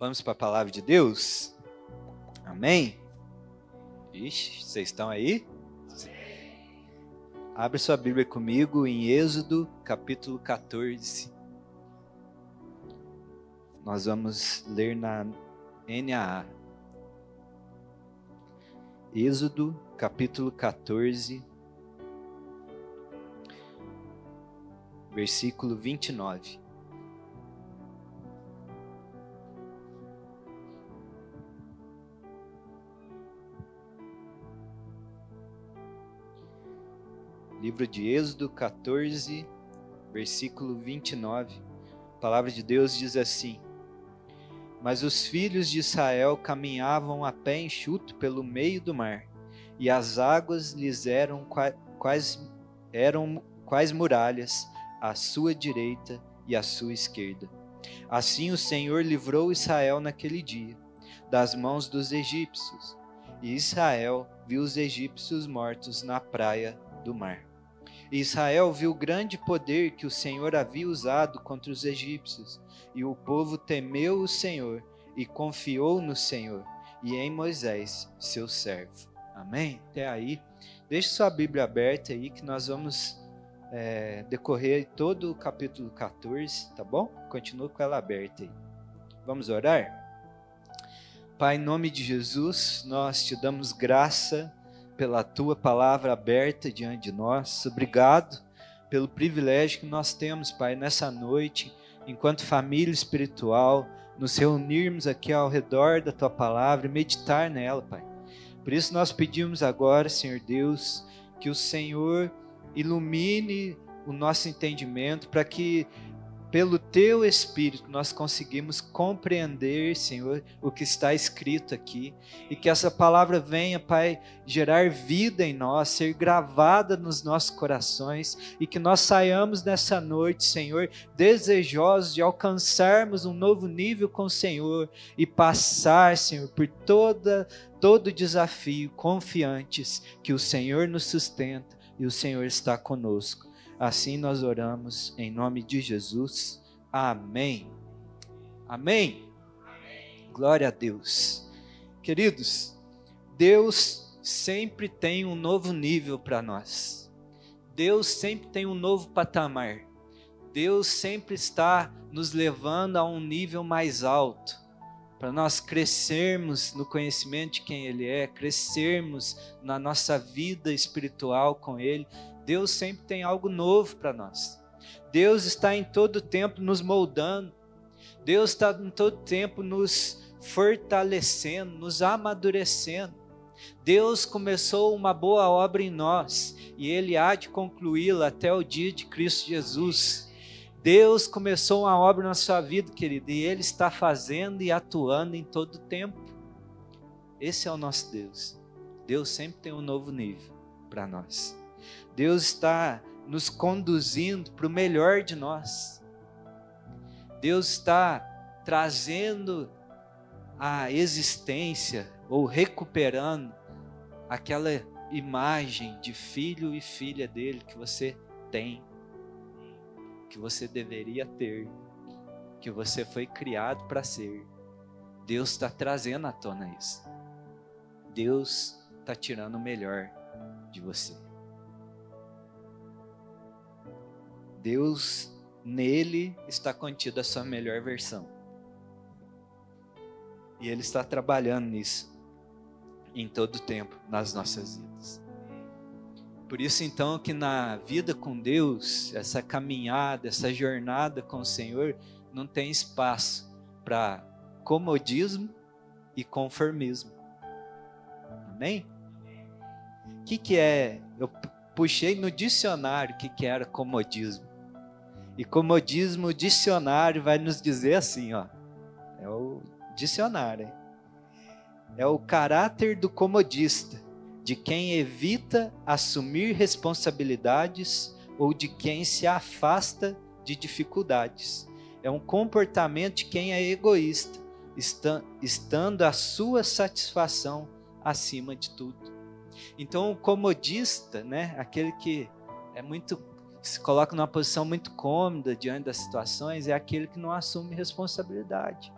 Vamos para a palavra de Deus? Amém? Ixi, vocês estão aí? Abre sua Bíblia comigo em Êxodo, capítulo 14. Nós vamos ler na NAA. Êxodo, capítulo 14, versículo 29. Livro de Êxodo 14, versículo 29. A palavra de Deus diz assim: Mas os filhos de Israel caminhavam a pé enxuto pelo meio do mar, e as águas lhes eram quais muralhas, à sua direita e à sua esquerda. Assim o Senhor livrou Israel naquele dia, das mãos dos egípcios, e Israel viu os egípcios mortos na praia do mar. E Israel viu o grande poder que o Senhor havia usado contra os egípcios, e o povo temeu o Senhor e confiou no Senhor e em Moisés, seu servo. Amém? Até aí. Deixe sua Bíblia aberta aí que nós vamos decorrer todo o capítulo 14, tá bom? Continua com ela aberta aí. Vamos orar? Pai, em nome de Jesus, nós te damos graça pela tua palavra aberta diante de nós. Obrigado pelo privilégio que nós temos, Pai, nessa noite, enquanto família espiritual, nos reunirmos aqui ao redor da tua palavra e meditar nela, Pai. Por isso nós pedimos agora, Senhor Deus, que o Senhor ilumine o nosso entendimento para que pelo Teu Espírito nós conseguimos compreender, Senhor, o que está escrito aqui, e que essa palavra venha, Pai, gerar vida em nós, ser gravada nos nossos corações, e que nós saiamos nessa noite, Senhor, desejosos de alcançarmos um novo nível com o Senhor, e passar, Senhor, por todo desafio, confiantes que o Senhor nos sustenta, e o Senhor está conosco. Assim nós oramos em nome de Jesus. Amém. Amém. Amém. Glória a Deus. Queridos, Deus sempre tem um novo nível para nós. Deus sempre tem um novo patamar. Deus sempre está nos levando a um nível mais alto, para nós crescermos no conhecimento de quem Ele é, crescermos na nossa vida espiritual com Ele. Deus sempre tem algo novo para nós. Deus está em todo tempo nos moldando. Deus está em todo tempo nos fortalecendo, nos amadurecendo. Deus começou uma boa obra em nós e Ele há de concluí-la até o dia de Cristo Jesus. Deus começou uma obra na sua vida, querido, e Ele está fazendo e atuando em todo tempo. Esse é o nosso Deus. Deus sempre tem um novo nível para nós. Deus está nos conduzindo para o melhor de nós. Deus está trazendo à existência ou recuperando aquela imagem de filho e filha dele que você tem, que você deveria ter, que você foi criado para ser. Deus está trazendo à tona isso. Deus está tirando o melhor de você. Deus, nele está contida a sua melhor versão. E Ele está trabalhando nisso em todo o tempo nas nossas vidas. Por isso então que na vida com Deus, essa caminhada, essa jornada com o Senhor, não tem espaço para comodismo e conformismo. Amém? O que é? Eu puxei no dicionário o que era comodismo. E comodismo, o dicionário vai nos dizer assim, ó. É o dicionário. É o caráter do comodista, de quem evita assumir responsabilidades ou de quem se afasta de dificuldades. É um comportamento de quem é egoísta, estando a sua satisfação acima de tudo. Então o comodista, né, aquele que se coloca numa posição muito cômoda diante das situações, é aquele que não assume responsabilidade.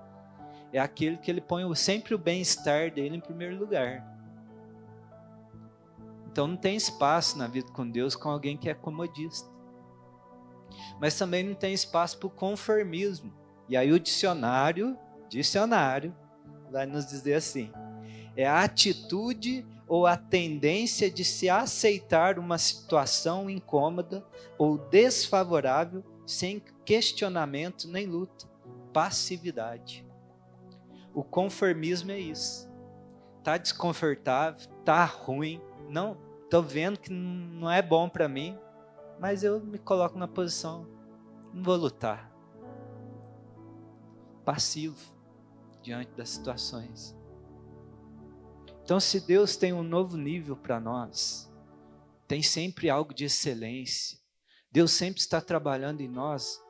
é aquele que ele põe sempre o bem-estar dele em primeiro lugar. Então não tem espaço na vida com Deus com alguém que é comodista. Mas também não tem espaço para o conformismo. E aí o dicionário vai nos dizer assim: é a atitude ou a tendência de se aceitar uma situação incômoda ou desfavorável sem questionamento nem luta. Passividade. O conformismo é isso. Tá desconfortável, tá ruim, não, tô vendo que não é bom para mim, mas eu me coloco na posição, não vou lutar. Passivo diante das situações. Então, se Deus tem um novo nível para nós, tem sempre algo de excelência, Deus sempre está trabalhando em nós,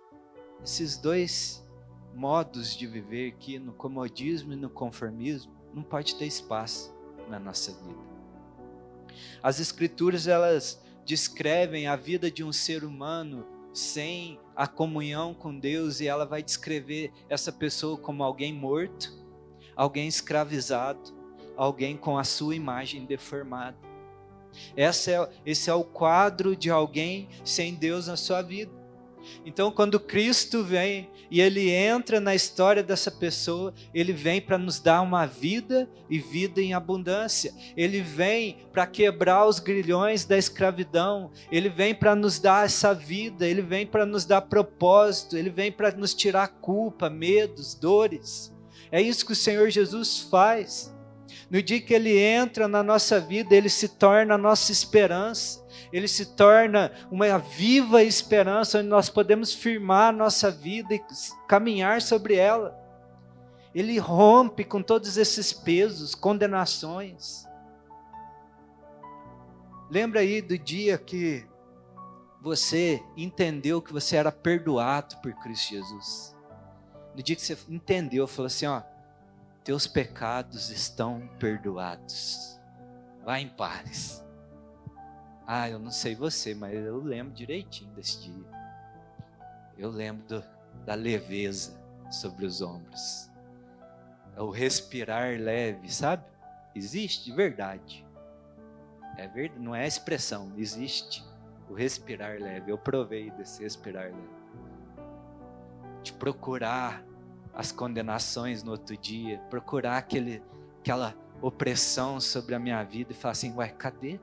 esses dois modos de viver aqui, no comodismo e no conformismo, não pode ter espaço na nossa vida. As Escrituras, elas descrevem a vida de um ser humano sem a comunhão com Deus, e ela vai descrever essa pessoa como alguém morto, alguém escravizado, alguém com a sua imagem deformada. Esse é o quadro de alguém sem Deus na sua vida. Então, quando Cristo vem e Ele entra na história dessa pessoa, Ele vem para nos dar uma vida e vida em abundância. Ele vem para quebrar os grilhões da escravidão. Ele vem para nos dar essa vida. Ele vem para nos dar propósito. Ele vem para nos tirar culpa, medos, dores. É isso que o Senhor Jesus faz. No dia que Ele entra na nossa vida, Ele se torna a nossa esperança. Ele se torna uma viva esperança, onde nós podemos firmar a nossa vida e caminhar sobre ela. Ele rompe com todos esses pesos, condenações. Lembra aí do dia que você entendeu que você era perdoado por Cristo Jesus? No dia que você entendeu, falou assim, ó, teus pecados estão perdoados. Vá em paz. Eu não sei você, mas eu lembro direitinho desse dia. Eu lembro da leveza sobre os ombros. É o respirar leve, sabe? Existe de verdade. É verdade, não é expressão, existe o respirar leve. Eu provei desse respirar leve. De procurar as condenações no outro dia, procurar aquela opressão sobre a minha vida e falar assim, ué, cadê?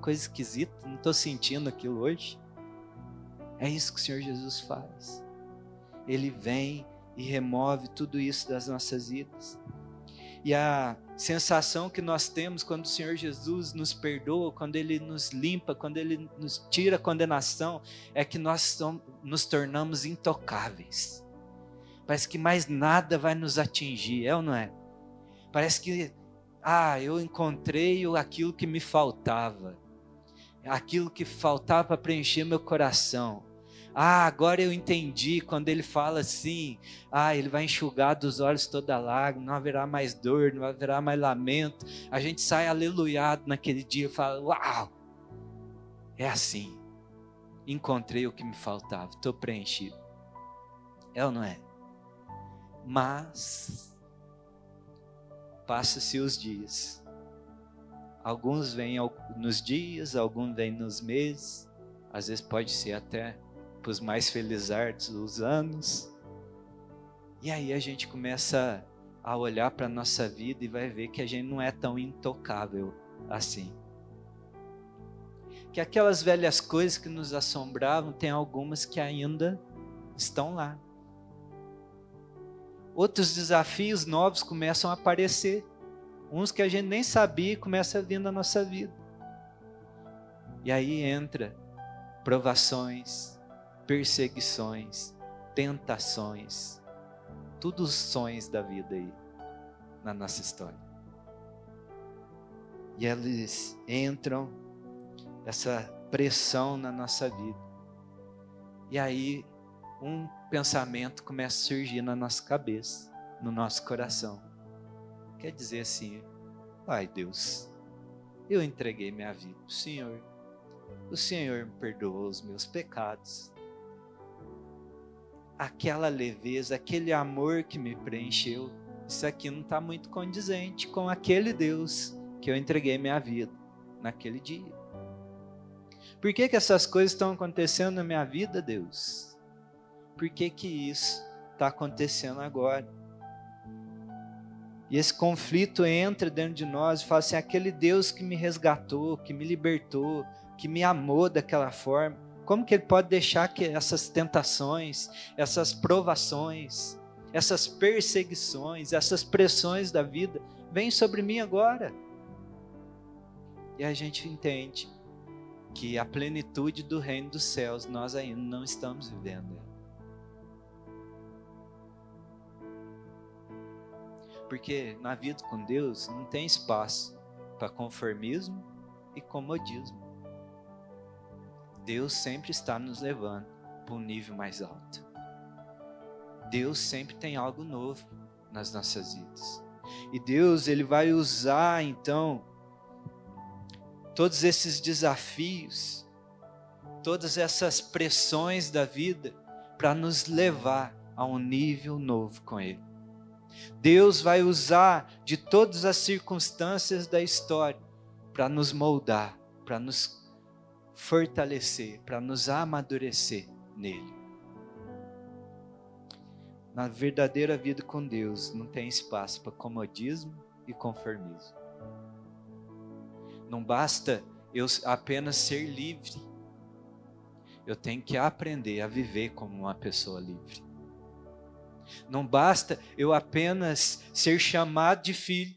Coisa esquisita, não estou sentindo aquilo hoje. É isso que o Senhor Jesus faz. Ele vem e remove tudo isso das nossas vidas. E a sensação que nós temos quando o Senhor Jesus nos perdoa, quando Ele nos limpa, quando Ele nos tira a condenação, é que nós nos tornamos intocáveis. Parece que mais nada vai nos atingir, é ou não é? Parece que, eu encontrei aquilo que me faltava. Aquilo que faltava para preencher meu coração. Agora eu entendi quando ele fala assim, ele vai enxugar dos olhos toda lágrima, não haverá mais dor, não haverá mais lamento. A gente sai aleluiado naquele dia e fala, uau, é assim, encontrei o que me faltava, estou preenchido. É ou não é? Mas, passa-se os dias. Alguns vêm nos dias, alguns vêm nos meses, às vezes pode ser até para os mais felizardos os anos. E aí a gente começa a olhar para a nossa vida e vai ver que a gente não é tão intocável assim. Que aquelas velhas coisas que nos assombravam, tem algumas que ainda estão lá. Outros desafios novos começam a aparecer. Uns que a gente nem sabia começam a vir na nossa vida. E aí entra provações, perseguições, tentações, tudo os sonhos da vida aí na nossa história. E eles entram, essa pressão na nossa vida. E aí um pensamento começa a surgir na nossa cabeça, no nosso coração. Quer dizer assim, Deus, eu entreguei minha vida para o Senhor me perdoou os meus pecados, aquela leveza, aquele amor que me preencheu, isso aqui não está muito condizente com aquele Deus que eu entreguei minha vida naquele dia. Por que essas coisas estão acontecendo na minha vida, Deus? Por que isso está acontecendo agora? E esse conflito entra dentro de nós e fala assim, aquele Deus que me resgatou, que me libertou, que me amou daquela forma, como que Ele pode deixar que essas tentações, essas provações, essas perseguições, essas pressões da vida venham sobre mim agora? E a gente entende que a plenitude do reino dos céus nós ainda não estamos vivendo. Porque na vida com Deus não tem espaço para conformismo e comodismo. Deus sempre está nos levando para um nível mais alto. Deus sempre tem algo novo nas nossas vidas. E Deus, Ele vai usar então todos esses desafios, todas essas pressões da vida para nos levar a um nível novo com Ele. Deus vai usar de todas as circunstâncias da história para nos moldar, para nos fortalecer, para nos amadurecer nele. Na verdadeira vida com Deus não tem espaço para comodismo e conformismo. Não basta eu apenas ser livre. Eu tenho que aprender a viver como uma pessoa livre. Não basta eu apenas ser chamado de filho,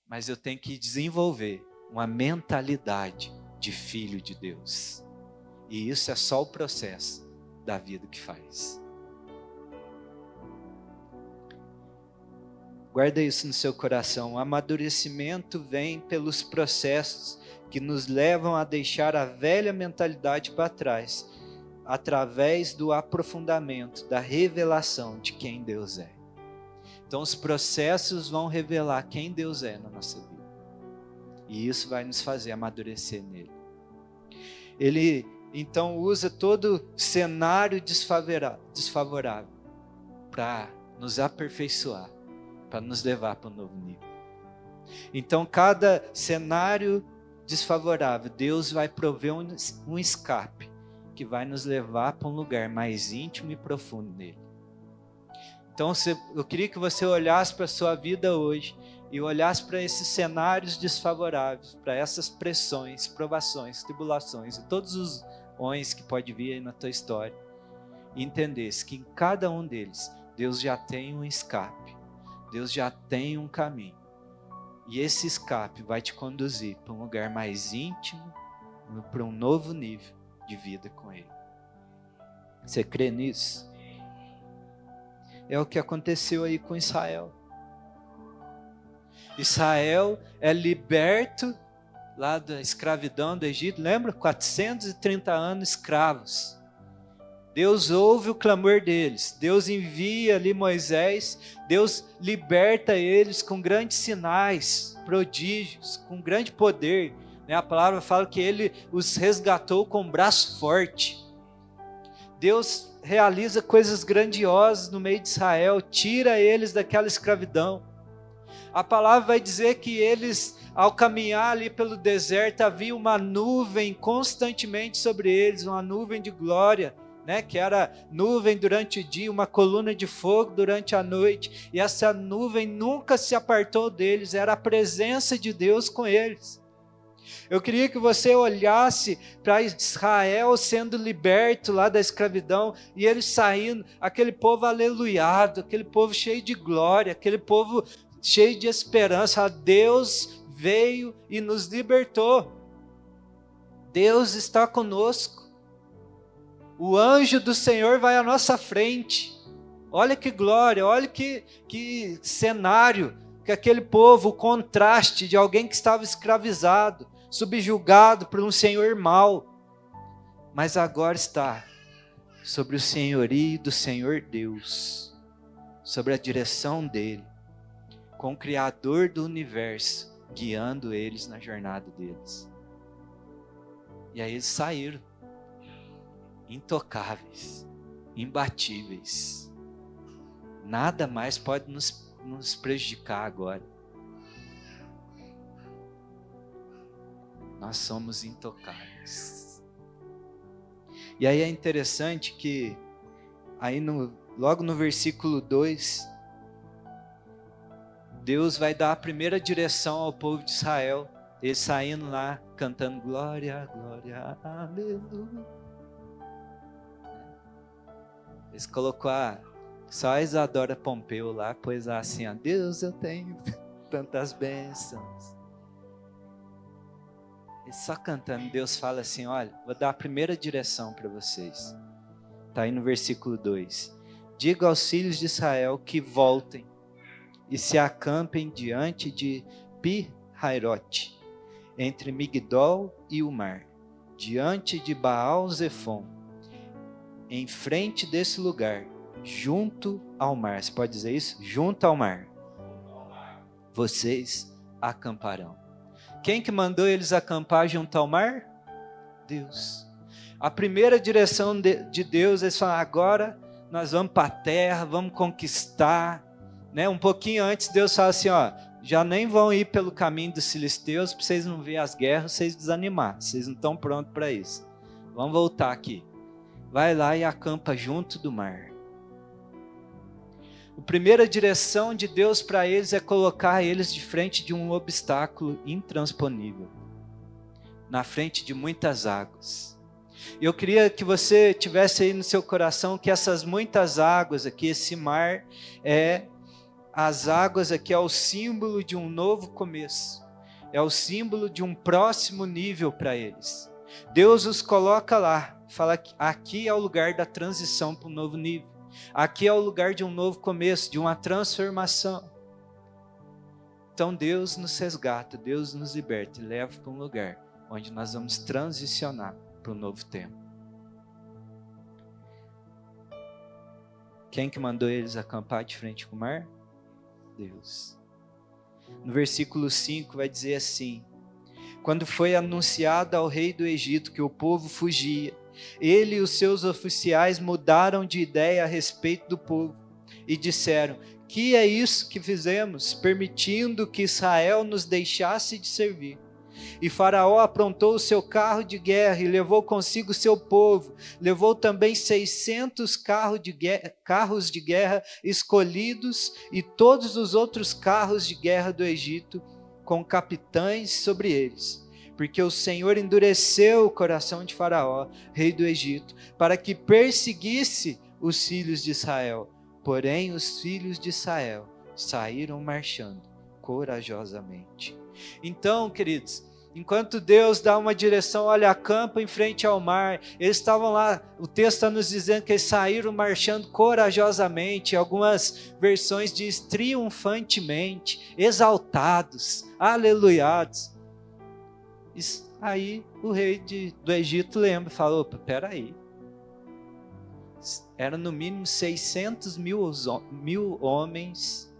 mas eu tenho que desenvolver uma mentalidade de filho de Deus. E isso é só o processo da vida que faz. Guarda isso no seu coração. O amadurecimento vem pelos processos que nos levam a deixar a velha mentalidade para trás, através do aprofundamento, da revelação de quem Deus é. Então os processos vão revelar quem Deus é na nossa vida. E isso vai nos fazer amadurecer nele. Ele então usa todo cenário desfavorável para nos aperfeiçoar, para nos levar para um novo nível. Então cada cenário desfavorável, Deus vai prover um escape, que vai nos levar para um lugar mais íntimo e profundo nele. Então eu queria que você olhasse para a sua vida hoje e olhasse para esses cenários desfavoráveis, para essas pressões, provações, tribulações e todos os ons que pode vir aí na tua história, e entendesse que em cada um deles Deus já tem um escape, Deus já tem um caminho, e esse escape vai te conduzir para um lugar mais íntimo, para um novo nível de vida com Ele. Você crê nisso? É o que aconteceu aí com Israel. Israel é liberto lá da escravidão do Egito, lembra? 430 anos escravos. Deus ouve o clamor deles, Deus envia ali Moisés, Deus liberta eles com grandes sinais, prodígios, com grande poder. A palavra fala que Ele os resgatou com um braço forte. Deus realiza coisas grandiosas no meio de Israel, tira eles daquela escravidão. A palavra vai dizer que eles, ao caminhar ali pelo deserto, havia uma nuvem constantemente sobre eles, uma nuvem de glória, que era nuvem durante o dia, uma coluna de fogo durante a noite, e essa nuvem nunca se apartou deles, era a presença de Deus com eles. Eu queria que você olhasse para Israel sendo liberto lá da escravidão, e eles saindo, aquele povo aleluiado, aquele povo cheio de glória, aquele povo cheio de esperança. Deus veio e nos libertou. Deus está conosco. O anjo do Senhor vai à nossa frente. Olha que glória, olha que cenário, que aquele povo, o contraste de alguém que estava escravizado, subjugado por um senhor mau, mas agora está sobre o senhorio do Senhor Deus, sobre a direção dele, com o Criador do universo, guiando eles na jornada deles. E aí eles saíram, intocáveis, imbatíveis. Nada mais pode nos prejudicar agora. Nós somos intocáveis. E aí é interessante que, aí logo no versículo 2, Deus vai dar a primeira direção ao povo de Israel. Eles saindo lá, cantando glória, glória, aleluia. Eles colocou só a Isadora Pompeu lá, pôs assim, ó, Deus, eu tenho tantas bênçãos. Eles só cantando, Deus fala assim, olha, vou dar a primeira direção para vocês. Está aí no versículo 2. Diga aos filhos de Israel que voltem e se acampem diante de Pi-Hairote, entre Migdol e o mar, diante de Baal-Zefon, em frente desse lugar, junto ao mar. Você pode dizer isso? Junto ao mar. Vocês acamparão. Quem que mandou eles acampar junto ao mar? Deus. A primeira direção de Deus, eles falaram, agora nós vamos para a terra, vamos conquistar. Né? Um pouquinho antes, Deus fala assim, ó, já nem vão ir pelo caminho dos filisteus, para vocês não verem as guerras, vocês desanimar, vocês não estão prontos para isso. Vamos voltar aqui. Vai lá e acampa junto do mar. A primeira direção de Deus para eles é colocar eles de frente de um obstáculo intransponível, na frente de muitas águas. Eu queria que você tivesse aí no seu coração que essas muitas águas aqui, esse mar, as águas aqui é o símbolo de um novo começo, é o símbolo de um próximo nível para eles. Deus os coloca lá, fala que aqui é o lugar da transição para um novo nível, aqui é o lugar de um novo começo, de uma transformação. Então Deus nos resgata, Deus nos liberta e leva para um lugar onde nós vamos transicionar para um novo tempo. Quem que mandou eles acampar de frente com o mar? Deus. No versículo 5 vai dizer assim: quando foi anunciado ao rei do Egito que o povo fugia, ele e os seus oficiais mudaram de ideia a respeito do povo e disseram: que é isso que fizemos, permitindo que Israel nos deixasse de servir? E Faraó aprontou o seu carro de guerra e levou consigo seu povo, levou também 600 carros de guerra escolhidos e todos os outros carros de guerra do Egito, com capitães sobre eles, porque o Senhor endureceu o coração de Faraó, rei do Egito, para que perseguisse os filhos de Israel. Porém, os filhos de Israel saíram marchando corajosamente. Então, queridos, enquanto Deus dá uma direção, olha, acampa em frente ao mar, eles estavam lá, o texto está nos dizendo que eles saíram marchando corajosamente, algumas versões diz triunfantemente, exaltados, aleluiados. Aí o rei do Egito lembra, falou, peraí, eram no mínimo 600 mil homens,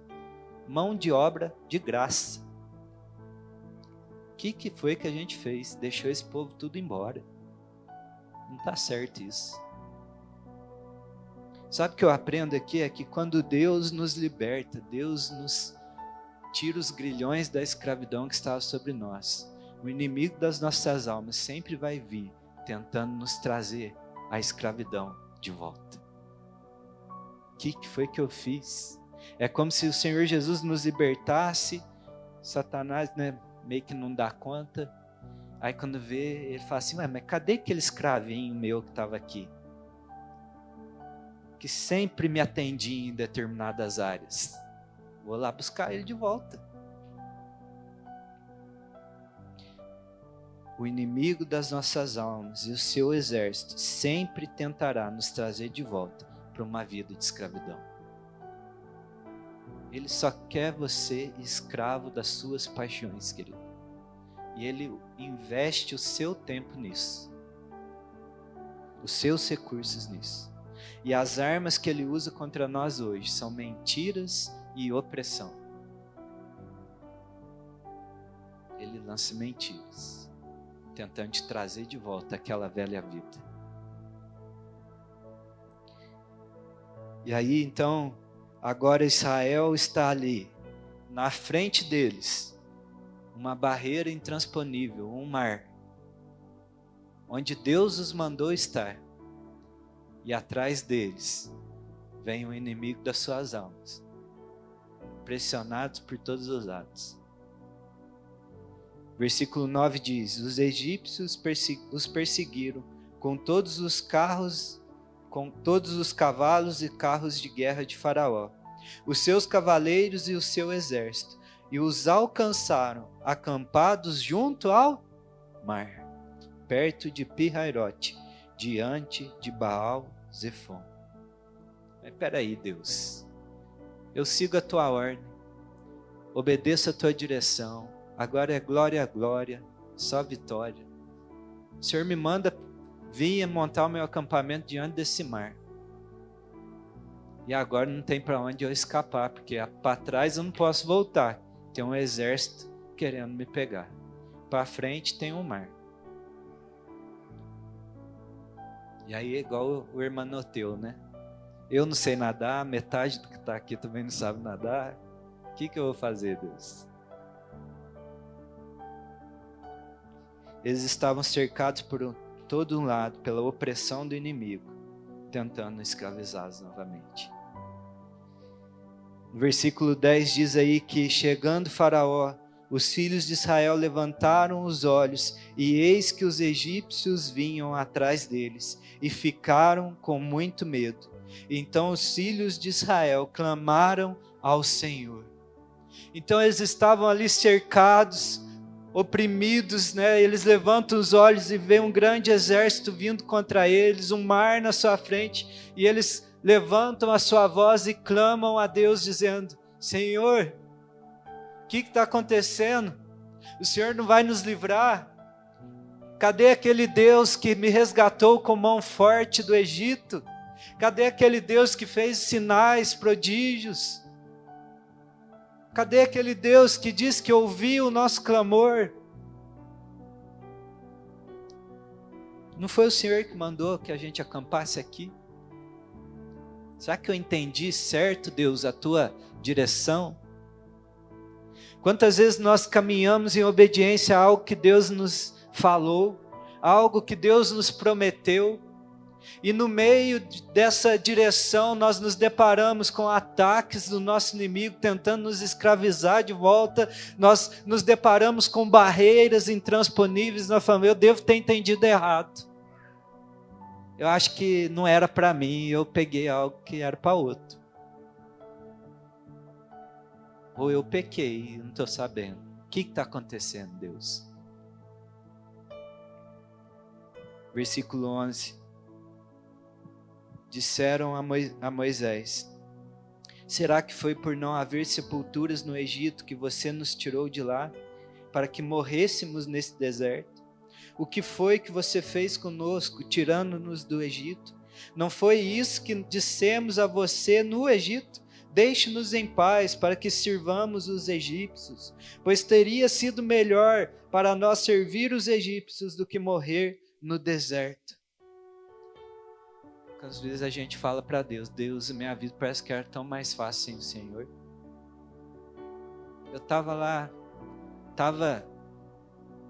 mão de obra de graça. O que foi que a gente fez? Deixou esse povo tudo embora. Não está certo isso. Sabe o que eu aprendo aqui? É que quando Deus nos liberta, Deus nos tira os grilhões da escravidão que estava sobre nós, o inimigo das nossas almas sempre vai vir tentando nos trazer a escravidão de volta. O que foi que eu fiz? É como se o Senhor Jesus nos libertasse, Satanás, né, meio que não dá conta. Aí quando vê, ele fala assim, mas cadê aquele escravinho meu que estava aqui? Que sempre me atendia em determinadas áreas. Vou lá buscar ele de volta. O inimigo das nossas almas e o seu exército sempre tentará nos trazer de volta para uma vida de escravidão. Ele só quer você escravo das suas paixões, querido. E ele investe o seu tempo nisso. Os seus recursos nisso. E as armas que ele usa contra nós hoje são mentiras e opressão. Ele lança mentiras, tentando te trazer de volta aquela velha vida. E aí então, agora Israel está ali, na frente deles, uma barreira intransponível, um mar, onde Deus os mandou estar. E atrás deles vem o inimigo das suas almas, pressionados por todos os lados. Versículo 9 diz: os egípcios os perseguiram com todos os carros, com todos os cavalos e carros de guerra de Faraó, os seus cavaleiros e o seu exército, e os alcançaram acampados junto ao mar, perto de Pi-Hairote, diante de Baal-Zefon. Mas peraí, Deus, eu sigo a tua ordem, obedeço a tua direção, agora é glória a glória, só vitória. O Senhor me manda vir montar o meu acampamento diante desse mar. E agora não tem para onde eu escapar, porque para trás eu não posso voltar. Tem um exército querendo me pegar. Para frente tem um mar. E aí é igual o Hermanoteu, né? Eu não sei nadar, metade do que está aqui também não sabe nadar. O que eu vou fazer, Deus? Eles estavam cercados por todo um lado pela opressão do inimigo, tentando escravizá-los novamente. No versículo 10 diz aí que, chegando Faraó, os filhos de Israel levantaram os olhos, e eis que os egípcios vinham atrás deles, e ficaram com muito medo. Então os filhos de Israel clamaram ao Senhor. Então eles estavam ali cercados, oprimidos, né? Eles levantam os olhos e veem um grande exército vindo contra eles, um mar na sua frente, e eles levantam a sua voz e clamam a Deus dizendo: Senhor, o que está acontecendo? O Senhor não vai nos livrar? Cadê aquele Deus que me resgatou com mão forte do Egito? Cadê aquele Deus que fez sinais, prodígios? Cadê aquele Deus que diz que ouviu o nosso clamor? Não foi o Senhor que mandou que a gente acampasse aqui? Será que eu entendi certo, Deus, a tua direção? Quantas vezes nós caminhamos em obediência a algo que Deus nos falou, algo que Deus nos prometeu, e no meio dessa direção nós nos deparamos com ataques do nosso inimigo tentando nos escravizar de volta, nós nos deparamos com barreiras intransponíveis, nós falamos: eu devo ter entendido errado, eu acho que não era para mim, eu peguei algo que era para outro, ou eu pequei, não estou sabendo. O que está acontecendo, Deus? Versículo 11. Disseram a Moisés: será que foi por não haver sepulturas no Egito que você nos tirou de lá, para que morrêssemos nesse deserto? O que foi que você fez conosco, tirando-nos do Egito? Não foi isso que dissemos a você no Egito? Deixe-nos em paz, para que sirvamos os egípcios, pois teria sido melhor para nós servir os egípcios do que morrer no deserto. Às vezes a gente fala para Deus: Deus, minha vida parece que era tão mais fácil sem o Senhor. Eu estava lá, estava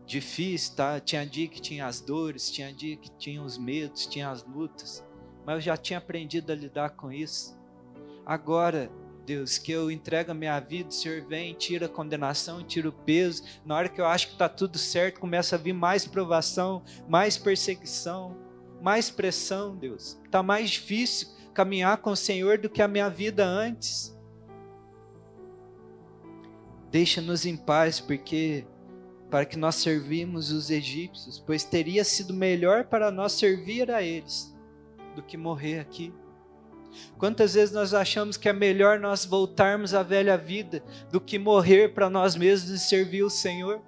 difícil, tá? Tinha dia que tinha as dores, tinha dia que tinha os medos, tinha as lutas, mas eu já tinha aprendido a lidar com isso. Agora, Deus, que eu entrego a minha vida, o Senhor vem, tira a condenação, tira o peso. Na hora que eu acho que está tudo certo, começa a vir mais provação, mais perseguição, mais pressão, Deus. Está mais difícil caminhar com o Senhor do que a minha vida antes. Deixa-nos em paz, para que nós servimos os egípcios, pois teria sido melhor para nós servir a eles do que morrer aqui. Quantas vezes nós achamos que é melhor nós voltarmos à velha vida do que morrer para nós mesmos e servir o Senhor?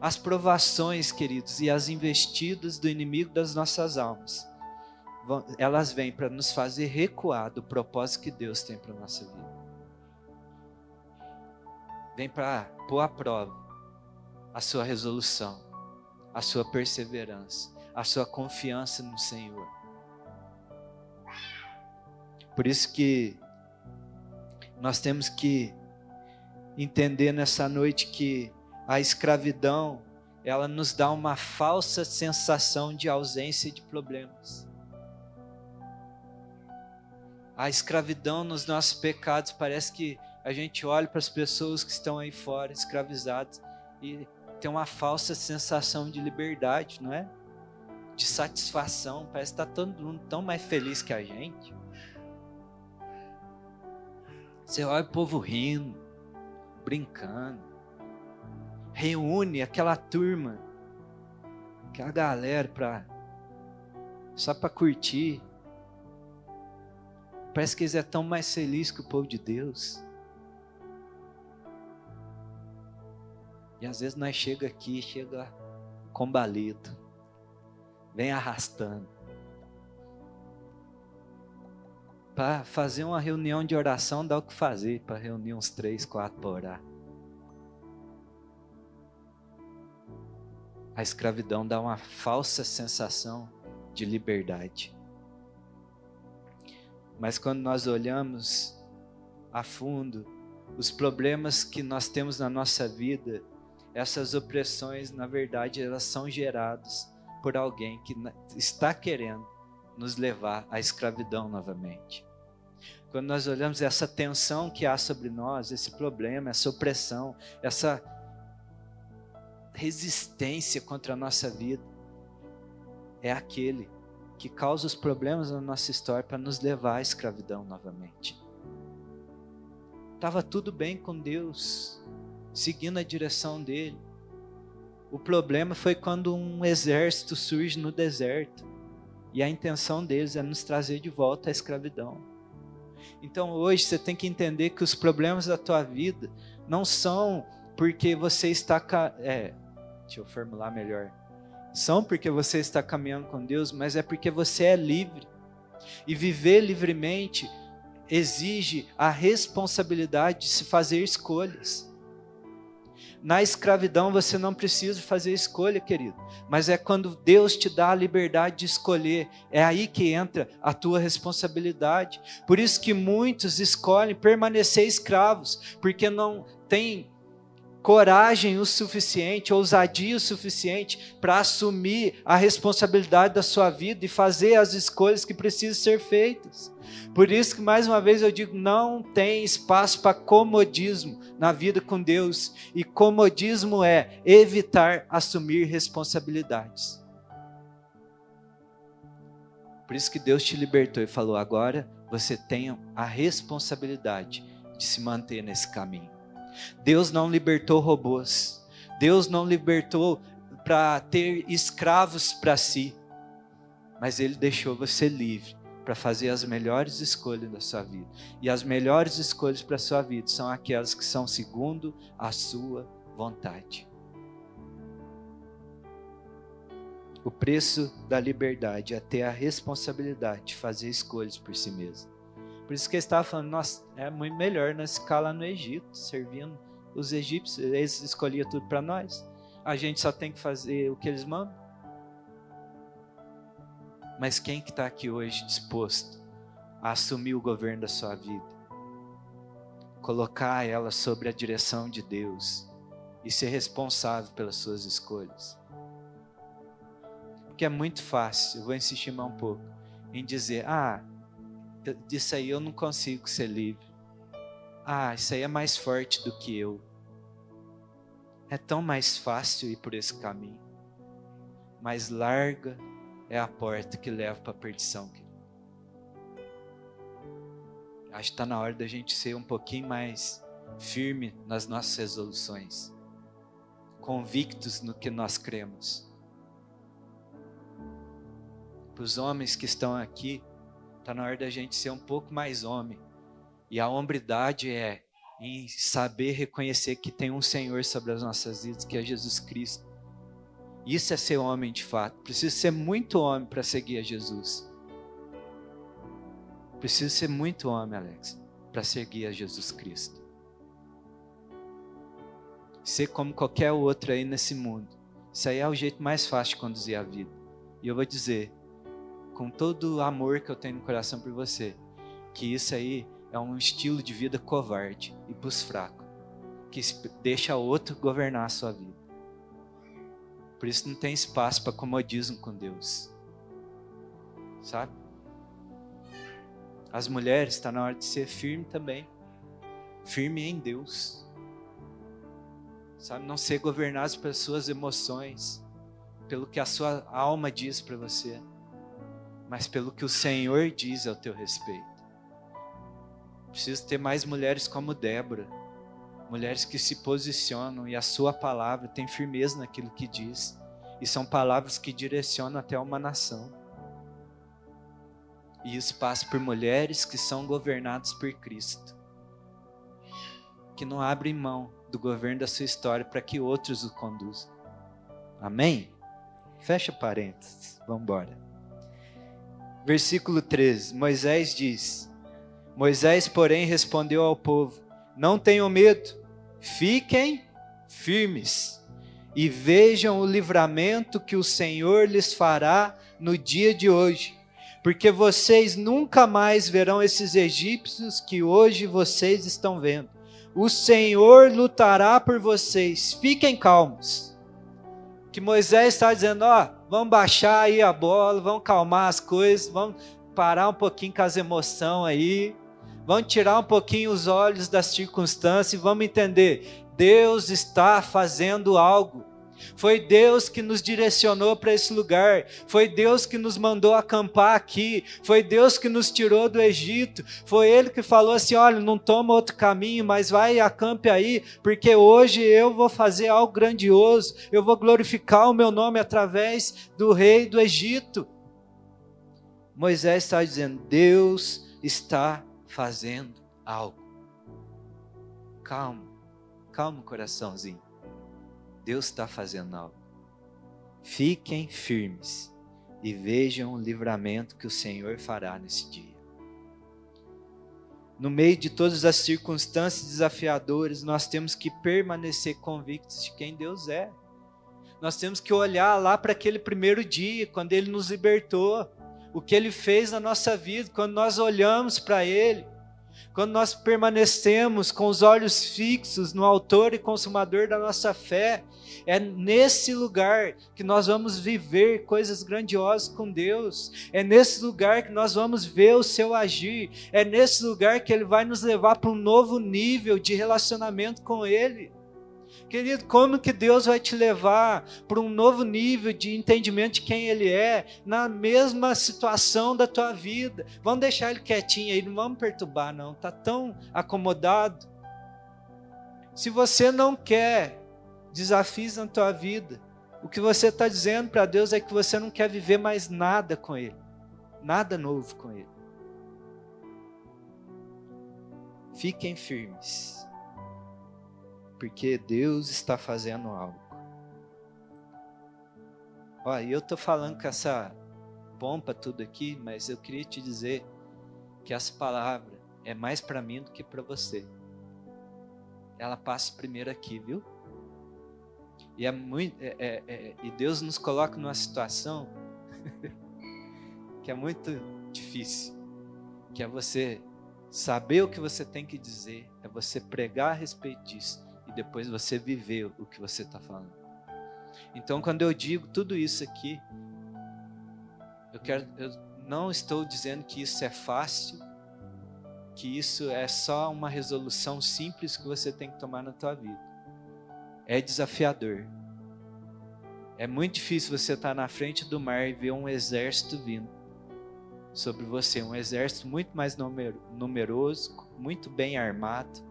As provações, queridos, e as investidas do inimigo das nossas almas, elas vêm para nos fazer recuar do propósito que Deus tem para a nossa vida. Vem para pôr à prova a sua resolução, a sua perseverança, a sua confiança no Senhor. Por isso que nós temos que entender nessa noite que a escravidão, ela nos dá uma falsa sensação de ausência de problemas. A escravidão nos nossos pecados, parece que a gente olha para as pessoas que estão aí fora, escravizadas, e tem uma falsa sensação de liberdade, não é? De satisfação, parece que está todo mundo tão mais feliz que a gente. Você olha o povo rindo, brincando, reúne aquela turma, aquela galera só para curtir. Parece que eles são tão mais felizes que o povo de Deus. E às vezes nós chega combalido, vem arrastando. Para fazer uma reunião de oração dá o que fazer, para reunir uns 3, 4 para orar. A escravidão dá uma falsa sensação de liberdade. Mas quando nós olhamos a fundo os problemas que nós temos na nossa vida, essas opressões, na verdade, elas são geradas por alguém que está querendo nos levar à escravidão novamente. Quando nós olhamos essa tensão que há sobre nós, esse problema, essa opressão, essa resistência contra a nossa vida, é aquele que causa os problemas na nossa história para nos levar à escravidão novamente. Estava tudo bem com Deus, seguindo a direção dele. O problema foi quando um exército surge no deserto, e a intenção deles é nos trazer de volta à escravidão. Então hoje você tem que entender que os problemas da tua vida não são porque você está... deixa eu formular melhor. São porque você está caminhando com Deus, mas é porque você é livre. E viver livremente exige a responsabilidade de se fazer escolhas. Na escravidão você não precisa fazer escolha, querido. Mas é quando Deus te dá a liberdade de escolher. É aí que entra a tua responsabilidade. Por isso que muitos escolhem permanecer escravos, porque não tem coragem o suficiente, ousadia o suficiente para assumir a responsabilidade da sua vida e fazer as escolhas que precisam ser feitas. Por isso que, mais uma vez, eu digo, não tem espaço para comodismo na vida com Deus. E comodismo é evitar assumir responsabilidades. Por isso que Deus te libertou e falou, agora você tem a responsabilidade de se manter nesse caminho. Deus não libertou robôs. Deus não libertou para ter escravos para si. Mas Ele deixou você livre para fazer as melhores escolhas da sua vida. E as melhores escolhas para a sua vida são aquelas que são segundo a sua vontade. O preço da liberdade é ter a responsabilidade de fazer escolhas por si mesmo. Por isso que ele estava falando, nossa, é muito melhor nós ficar lá no Egito, servindo os egípcios, eles escolhiam tudo para nós. A gente só tem que fazer o que eles mandam. Mas quem que está aqui hoje disposto a assumir o governo da sua vida? Colocar ela sobre a direção de Deus e ser responsável pelas suas escolhas. Porque é muito fácil, eu vou insistir mais um pouco, em dizer, disso aí eu não consigo ser livre. Isso aí é mais forte do que eu. É tão mais fácil ir por esse caminho. Mais larga é a porta que leva para a perdição. Acho que está na hora da gente ser um pouquinho mais firme nas nossas resoluções. Convictos no que nós cremos. Para os homens que estão aqui, está na hora da gente ser um pouco mais homem. E a hombridade é em saber reconhecer que tem um Senhor sobre as nossas vidas, que é Jesus Cristo. Isso é ser homem de fato. Precisa ser muito homem para seguir a Jesus. Precisa ser muito homem, Alex, para seguir a Jesus Cristo. Ser como qualquer outro aí nesse mundo. Isso aí é o jeito mais fácil de conduzir a vida. E eu vou dizer, com todo o amor que eu tenho no coração por você, que isso aí é um estilo de vida covarde e para os fracos, que deixa outro governar a sua vida. Por isso não tem espaço para comodismo com Deus, sabe? As mulheres, está na hora de ser firme também, firme em Deus, sabe? Não ser governados pelas suas emoções, pelo que a sua alma diz para você, mas pelo que o Senhor diz ao teu respeito. Preciso ter mais mulheres como Débora, mulheres que se posicionam e a sua palavra tem firmeza naquilo que diz, e são palavras que direcionam até uma nação. E isso passa por mulheres que são governadas por Cristo, que não abrem mão do governo da sua história para que outros o conduzam. Amém? Fecha parênteses, vamos embora. Versículo 13, Moisés diz: Moisés, porém, respondeu ao povo: não tenham medo, fiquem firmes e vejam o livramento que o Senhor lhes fará no dia de hoje, porque vocês nunca mais verão esses egípcios que hoje vocês estão vendo. O Senhor lutará por vocês, fiquem calmos. Que Moisés está dizendo, vamos baixar aí a bola, vamos calmar as coisas, vamos parar um pouquinho com as emoções aí, vamos tirar um pouquinho os olhos das circunstâncias e vamos entender, Deus está fazendo algo. Foi Deus que nos direcionou para esse lugar, foi Deus que nos mandou acampar aqui, foi Deus que nos tirou do Egito, foi Ele que falou assim, olha, não toma outro caminho, mas vai e acampe aí, porque hoje eu vou fazer algo grandioso, eu vou glorificar o meu nome através do rei do Egito. Moisés está dizendo, Deus está fazendo algo. Calma, calma o coraçãozinho. Deus está fazendo algo. Fiquem firmes e vejam o livramento que o Senhor fará nesse dia. No meio de todas as circunstâncias desafiadoras, nós temos que permanecer convictos de quem Deus é. Nós temos que olhar lá para aquele primeiro dia, quando Ele nos libertou, o que Ele fez na nossa vida, quando nós olhamos para Ele, quando nós permanecemos com os olhos fixos no autor e consumador da nossa fé, é nesse lugar que nós vamos viver coisas grandiosas com Deus, é nesse lugar que nós vamos ver o seu agir, é nesse lugar que Ele vai nos levar para um novo nível de relacionamento com Ele. Querido, como que Deus vai te levar para um novo nível de entendimento de quem Ele é, na mesma situação da tua vida? Vamos deixar Ele quietinho aí, não vamos perturbar não, está tão acomodado. Se você não quer desafios na tua vida, o que você está dizendo para Deus é que você não quer viver mais nada com Ele, nada novo com Ele. Fiquem firmes, porque Deus está fazendo algo. E eu estou falando com essa pompa tudo aqui, mas eu queria te dizer que essa palavra é mais para mim do que para você. Ela passa primeiro aqui, viu? E e Deus nos coloca numa situação que é muito difícil, que é você saber o que você tem que dizer, é você pregar a respeito disso, e depois você viver o que você está falando. Então, quando eu digo tudo isso aqui, eu não estou dizendo que isso é fácil, que isso é só uma resolução simples que você tem que tomar na tua vida. É desafiador. É muito difícil você estar na frente do mar e ver um exército vindo sobre você, um exército muito mais numeroso, muito bem armado,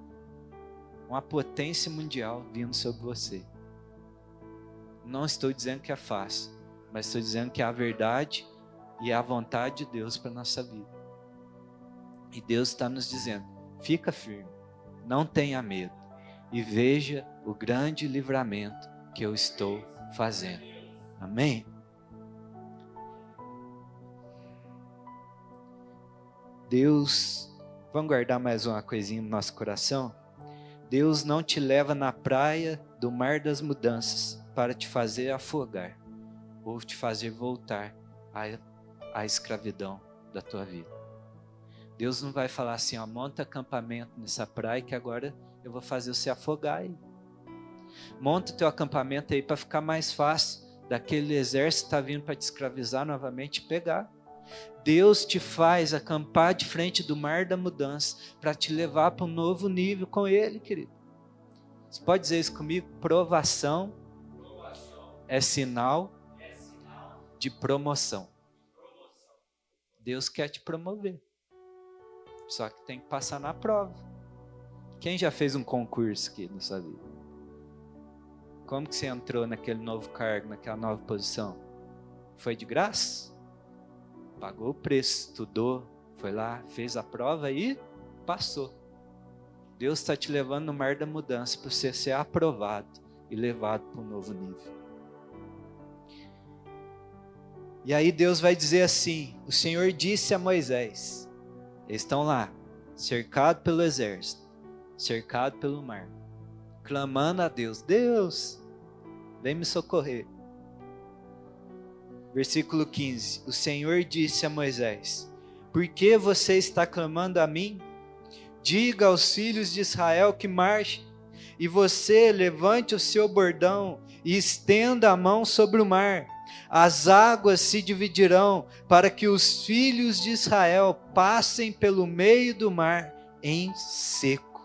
uma potência mundial vindo sobre você. Não estou dizendo que é fácil, mas estou dizendo que é a verdade e a vontade de Deus para a nossa vida. E Deus está nos dizendo, fica firme, não tenha medo, e veja o grande livramento que eu estou fazendo. Amém? Deus, vamos guardar mais uma coisinha no nosso coração? Deus não te leva na praia do mar das mudanças para te fazer afogar ou te fazer voltar à escravidão da tua vida. Deus não vai falar assim, ó, monta acampamento nessa praia que agora eu vou fazer você afogar aí. Monta o teu acampamento aí para ficar mais fácil daquele exército que está vindo para te escravizar novamente e pegar. Deus te faz acampar de frente do mar da mudança para te levar para um novo nível com Ele, querido. Você pode dizer isso comigo? Provação é sinal de promoção. Deus quer te promover. Só que tem que passar na prova. Quem já fez um concurso aqui na sua vida? Como que você entrou naquele novo cargo, naquela nova posição? Foi de graça? Pagou o preço, estudou, foi lá, fez a prova e passou. Deus está te levando no mar da mudança para você ser aprovado e levado para um novo nível. E aí Deus vai dizer assim, o Senhor disse a Moisés, eles estão lá, cercados pelo exército, cercados pelo mar, clamando a Deus, Deus, vem me socorrer. Versículo 15, o Senhor disse a Moisés, por que você está clamando a mim? Diga aos filhos de Israel que marchem, e você levante o seu bordão e estenda a mão sobre o mar. As águas se dividirão para que os filhos de Israel passem pelo meio do mar em seco.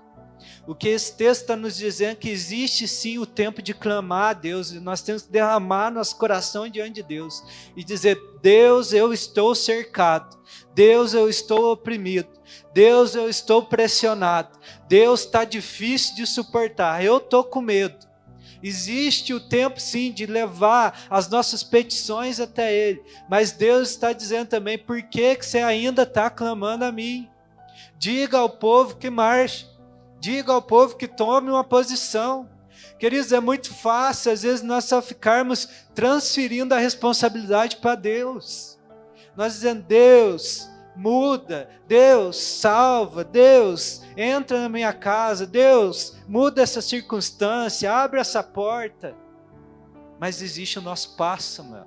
O que esse texto está nos dizendo é que existe sim o tempo de clamar a Deus, e nós temos que derramar nosso coração diante de Deus e dizer, Deus, eu estou cercado, Deus, eu estou oprimido, Deus, eu estou pressionado, Deus, está difícil de suportar, eu estou com medo. Existe o tempo sim de levar as nossas petições até Ele, mas Deus está dizendo também, por que você ainda está clamando a mim? Diga ao povo que marche, diga ao povo que tome uma posição. Queridos, é muito fácil, às vezes nós só ficarmos transferindo a responsabilidade para Deus. Nós dizendo, Deus, muda, Deus, salva, Deus, entra na minha casa, Deus, muda essa circunstância, abre essa porta. Mas existe o nosso passo, meu.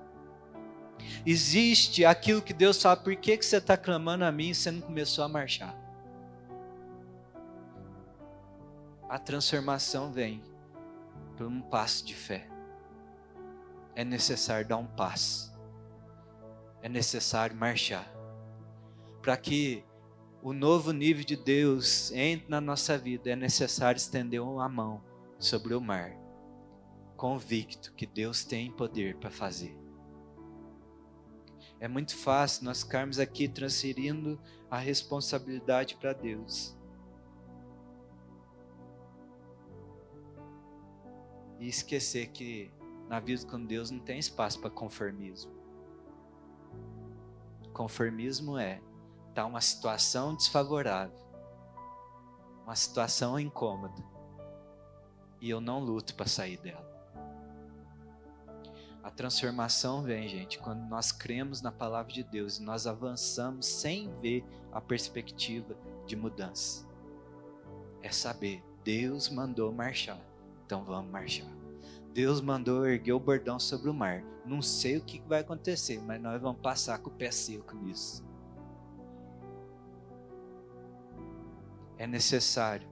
Existe aquilo que Deus fala, por que você está clamando a mim e você não começou a marchar? A transformação vem por um passo de fé. É necessário dar um passo. É necessário marchar. Para que o novo nível de Deus entre na nossa vida, é necessário estender a mão sobre o mar, convicto que Deus tem poder para fazer. É muito fácil nós ficarmos aqui transferindo a responsabilidade para Deus. E esquecer que na vida com Deus não tem espaço para conformismo. Conformismo é estar uma situação desfavorável, uma situação incômoda, e eu não luto para sair dela. A transformação vem, gente, quando nós cremos na palavra de Deus e nós avançamos sem ver a perspectiva de mudança. É saber, Deus mandou marchar. Então vamos marchar. Deus mandou erguer o bordão sobre o mar. Não sei o que vai acontecer, mas nós vamos passar com o pé seco nisso. É necessário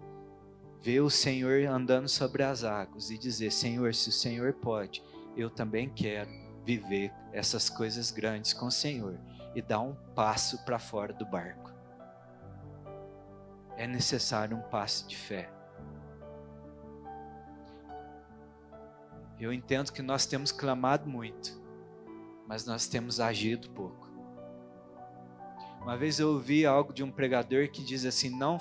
ver o Senhor andando sobre as águas e dizer, Senhor, se o Senhor pode, eu também quero viver essas coisas grandes com o Senhor e dar um passo para fora do barco. É necessário um passo de fé. Eu entendo que nós temos clamado muito, mas nós temos agido pouco. Uma vez eu ouvi algo de um pregador que diz assim, não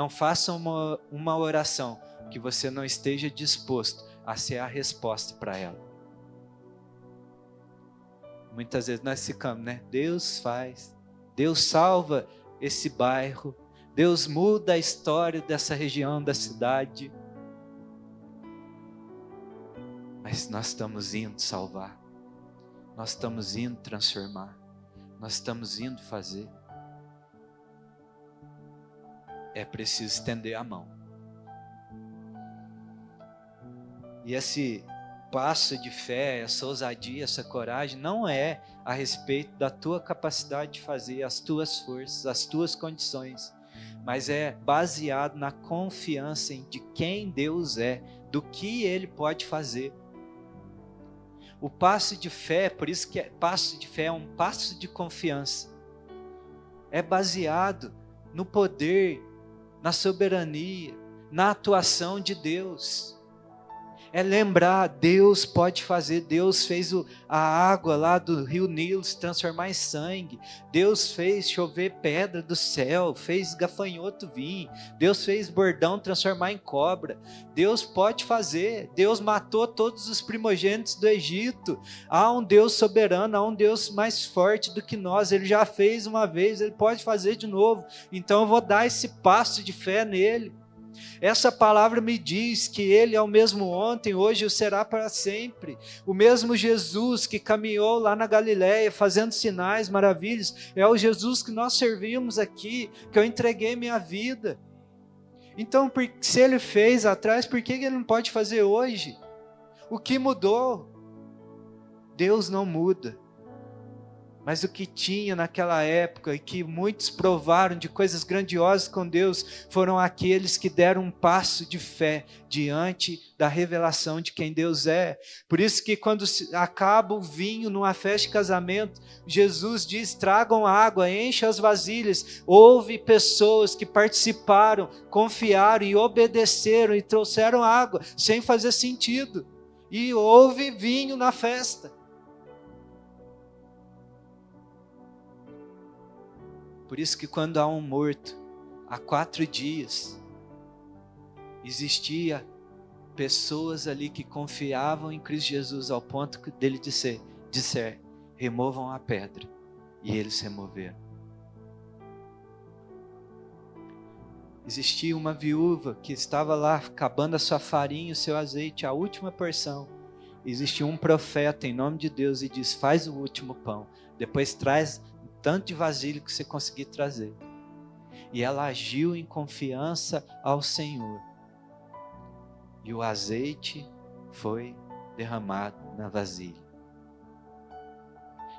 faça uma oração que você não esteja disposto a ser a resposta para ela. Muitas vezes nós ficamos, né? Deus faz, Deus salva esse bairro, Deus muda a história dessa região, da cidade. Mas nós estamos indo salvar, nós estamos indo transformar, nós estamos indo fazer. É preciso estender a mão. E esse passo de fé, essa ousadia, essa coragem, não é a respeito da tua capacidade de fazer, as tuas forças, as tuas condições, mas é baseado na confiança de quem Deus é, do que Ele pode fazer. O passo de fé, por isso que passo de fé é um passo de confiança, é baseado no poder, na soberania, na atuação de Deus. É lembrar, Deus pode fazer, Deus fez a água lá do rio Nilo se transformar em sangue, Deus fez chover pedra do céu, fez gafanhoto vir, Deus fez bordão transformar em cobra, Deus pode fazer, Deus matou todos os primogênitos do Egito, há um Deus soberano, há um Deus mais forte do que nós, Ele já fez uma vez, Ele pode fazer de novo, então eu vou dar esse passo de fé nele. Essa palavra me diz que Ele é o mesmo ontem, hoje e será para sempre. O mesmo Jesus que caminhou lá na Galileia, fazendo sinais, maravilhas, é o Jesus que nós servimos aqui, que eu entreguei minha vida. Então, se Ele fez atrás, por que Ele não pode fazer hoje? O que mudou? Deus não muda. Mas o que tinha naquela época e que muitos provaram de coisas grandiosas com Deus foram aqueles que deram um passo de fé diante da revelação de quem Deus é. Por isso que quando acaba o vinho numa festa de casamento, Jesus diz, tragam água, encham as vasilhas. Houve pessoas que participaram, confiaram e obedeceram e trouxeram água sem fazer sentido. E houve vinho na festa. Por isso que quando há um morto, há 4 dias, existia pessoas ali que confiavam em Cristo Jesus ao ponto dele disser, removam a pedra, e eles removeram. Existia uma viúva que estava lá acabando a sua farinha, o seu azeite, a última porção. Existia um profeta em nome de Deus e diz, faz o último pão, depois traz tanto de vasilha que você conseguir trazer. E ela agiu em confiança ao Senhor. E o azeite foi derramado na vasilha.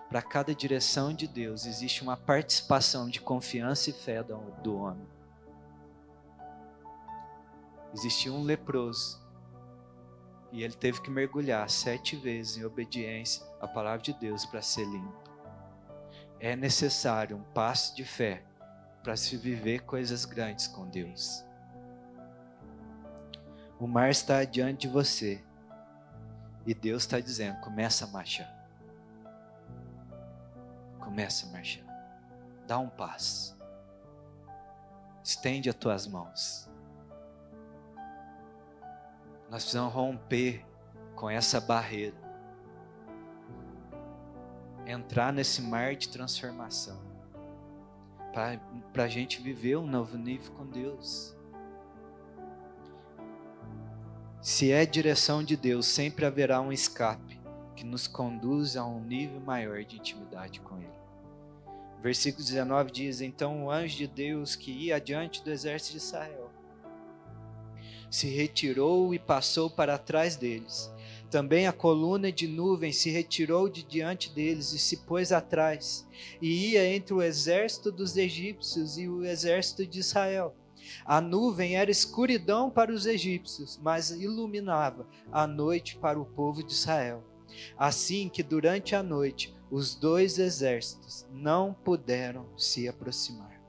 Para cada direção de Deus existe uma participação de confiança e fé do homem. Existia um leproso. E ele teve que mergulhar 7 vezes em obediência à palavra de Deus para ser limpo. É necessário um passo de fé para se viver coisas grandes com Deus. O mar está diante de você e Deus está dizendo, começa a marchar. Começa a marchar. Dá um passo. Estende as tuas mãos. Nós precisamos romper com essa barreira. Entrar nesse mar de transformação, para a gente viver um novo nível com Deus. Se é direção de Deus, sempre haverá um escape que nos conduz a um nível maior de intimidade com Ele. Versículo 19 diz, então o anjo de Deus que ia adiante do exército de Israel, se retirou e passou para trás deles. Também a coluna de nuvem se retirou de diante deles e se pôs atrás, e ia entre o exército dos egípcios e o exército de Israel. A nuvem era escuridão para os egípcios, mas iluminava a noite para o povo de Israel. Assim que durante a noite os 2 exércitos não puderam se aproximar.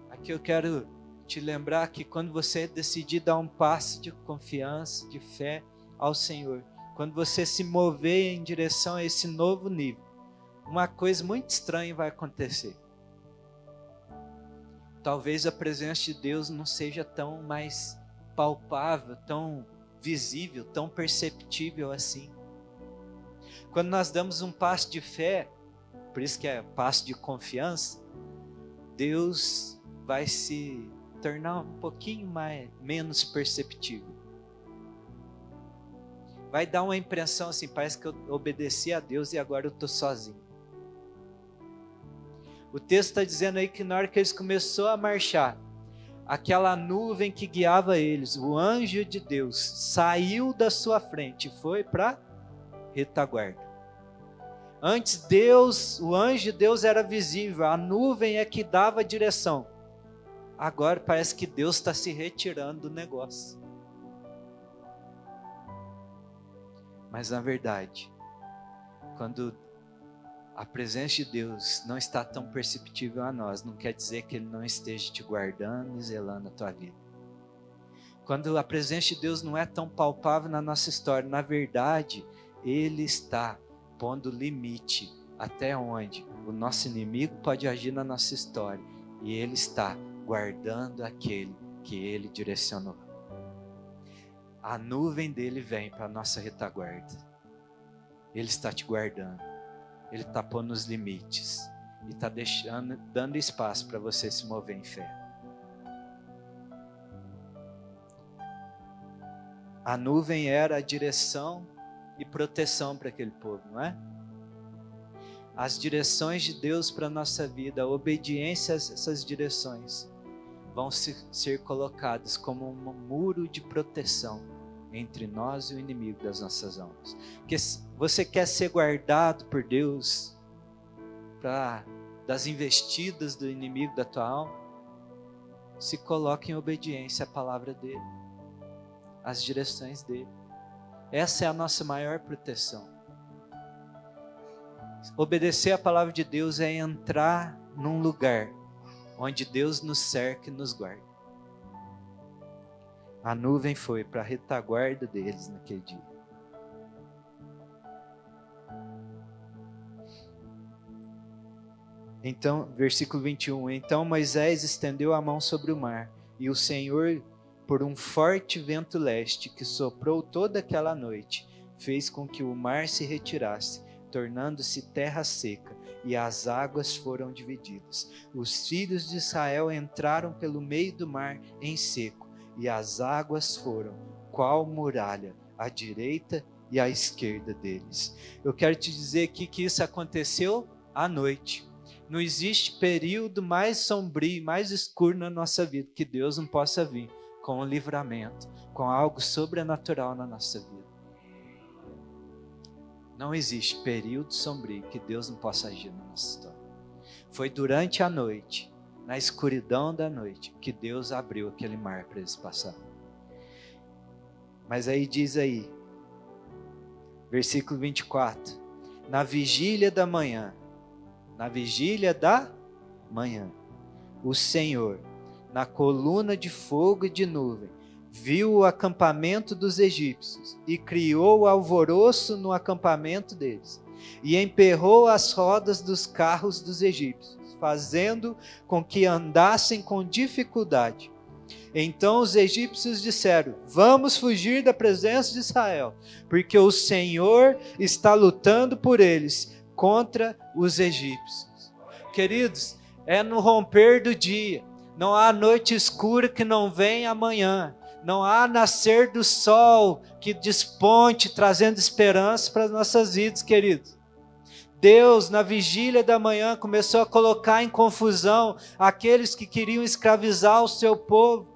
Aqui eu quero te lembrar que quando você decidir dar um passo de confiança, de fé ao Senhor, quando você se mover em direção a esse novo nível, uma coisa muito estranha vai acontecer. Talvez a presença de Deus não seja tão mais palpável, tão visível, tão perceptível assim. Quando nós damos um passo de fé, por isso que é passo de confiança, Deus vai se tornar um pouquinho menos perceptível. Vai dar uma impressão assim, parece que eu obedeci a Deus e agora eu estou sozinho. O texto está dizendo aí que na hora que eles começaram a marchar, aquela nuvem que guiava eles, o anjo de Deus, saiu da sua frente e foi para retaguarda. Antes o anjo de Deus era visível, a nuvem é que dava a direção. Agora parece que Deus está se retirando do negócio. Mas na verdade, quando a presença de Deus não está tão perceptível a nós, não quer dizer que Ele não esteja te guardando e zelando a tua vida. Quando a presença de Deus não é tão palpável na nossa história, na verdade, Ele está pondo limite até onde o nosso inimigo pode agir na nossa história. E Ele está guardando aquele que Ele direcionou. A nuvem dele vem para a nossa retaguarda. Ele está te guardando. Ele está pondo os limites. E está dando espaço para você se mover em fé. A nuvem era a direção e proteção para aquele povo, não é? As direções de Deus para a nossa vida, a obediência a essas direções, vão ser colocadas como um muro de proteção entre nós e o inimigo das nossas almas. Porque você quer ser guardado por Deus das investidas do inimigo da tua alma? Se coloque em obediência à palavra dele, às direções dele. Essa é a nossa maior proteção. Obedecer a palavra de Deus é entrar num lugar onde Deus nos cerca e nos guarda. A nuvem foi para a retaguarda deles naquele dia. Então, versículo 21. Então Moisés estendeu a mão sobre o mar, e o Senhor, por um forte vento leste que soprou toda aquela noite, fez com que o mar se retirasse, tornando-se terra seca, e as águas foram divididas. Os filhos de Israel entraram pelo meio do mar em seco, e as águas foram, qual muralha, à direita e à esquerda deles. Eu quero te dizer aqui que isso aconteceu à noite. Não existe período mais sombrio, mais escuro na nossa vida que Deus não possa vir com um livramento, com algo sobrenatural na nossa vida. Não existe período sombrio que Deus não possa agir na nossa história. Foi durante a noite, na escuridão da noite, que Deus abriu aquele mar para eles passarem. Mas aí diz aí, versículo 24, na vigília da manhã, o Senhor, na coluna de fogo e de nuvem, viu o acampamento dos egípcios e criou alvoroço no acampamento deles, e emperrou as rodas dos carros dos egípcios, fazendo com que andassem com dificuldade. Então os egípcios disseram: vamos fugir da presença de Israel, porque o Senhor está lutando por eles contra os egípcios. Queridos, é no romper do dia. Não há noite escura que não vem amanhã. Não há nascer do sol que desponte, trazendo esperança para as nossas vidas, queridos. Deus, na vigília da manhã, começou a colocar em confusão aqueles que queriam escravizar o seu povo.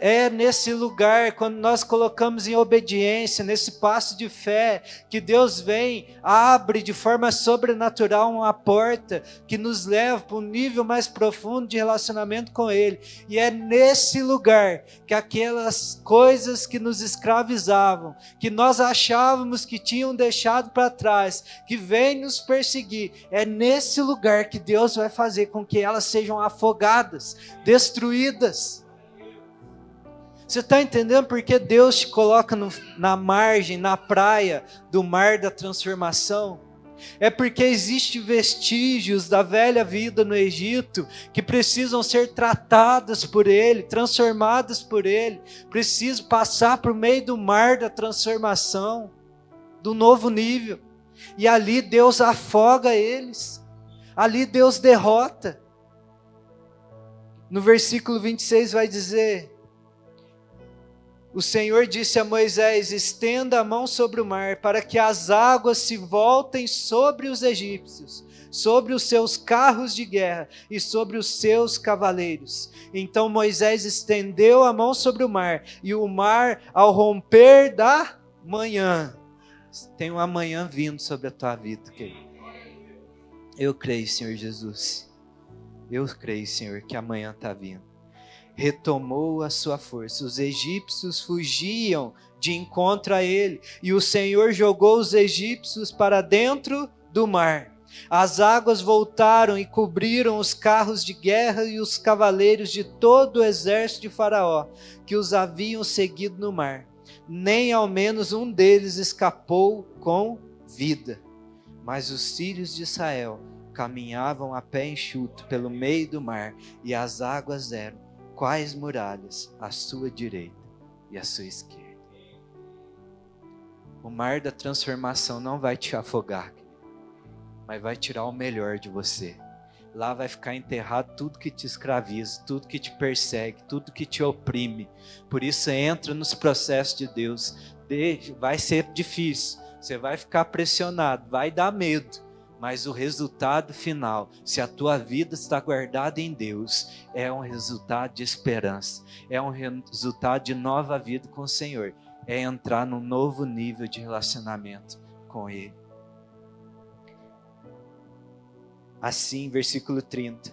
É nesse lugar, quando nós colocamos em obediência, nesse passo de fé, que Deus vem, abre de forma sobrenatural uma porta que nos leva para um nível mais profundo de relacionamento com Ele. E é nesse lugar que aquelas coisas que nos escravizavam, que nós achávamos que tinham deixado para trás, que vem nos perseguir, é nesse lugar que Deus vai fazer com que elas sejam afogadas, destruídas. Você está entendendo por que Deus te coloca na margem, na praia do mar da transformação? É porque existem vestígios da velha vida no Egito que precisam ser tratadas por Ele, transformadas por Ele. Precisam passar por meio do mar da transformação, do novo nível. E ali Deus afoga eles. Ali Deus derrota. No versículo 26 vai dizer: O Senhor disse a Moisés: estenda a mão sobre o mar, para que as águas se voltem sobre os egípcios, sobre os seus carros de guerra e sobre os seus cavaleiros. Então Moisés estendeu a mão sobre o mar, e o mar, ao romper da manhã, tem uma manhã vindo sobre a tua vida, querido. Eu creio, Senhor Jesus. Eu creio, Senhor, que amanhã está vindo. Retomou a sua força. Os egípcios fugiam de encontro a ele, e o Senhor jogou os egípcios para dentro do mar. As águas voltaram e cobriram os carros de guerra e os cavaleiros de todo o exército de Faraó, que os haviam seguido no mar. Nem ao menos um deles escapou com vida. Mas os filhos de Israel caminhavam a pé enxuto pelo meio do mar, e as águas eram quais muralhas à sua direita e à sua esquerda. O mar da transformação não vai te afogar, mas vai tirar o melhor de você. Lá vai ficar enterrado tudo que te escraviza, tudo que te persegue, tudo que te oprime. Por isso entra nos processos de Deus. Vai ser difícil, você vai ficar pressionado, vai dar medo. Mas o resultado final, se a tua vida está guardada em Deus, é um resultado de esperança, é um resultado de nova vida com o Senhor, é entrar num novo nível de relacionamento com Ele. Assim, versículo 30,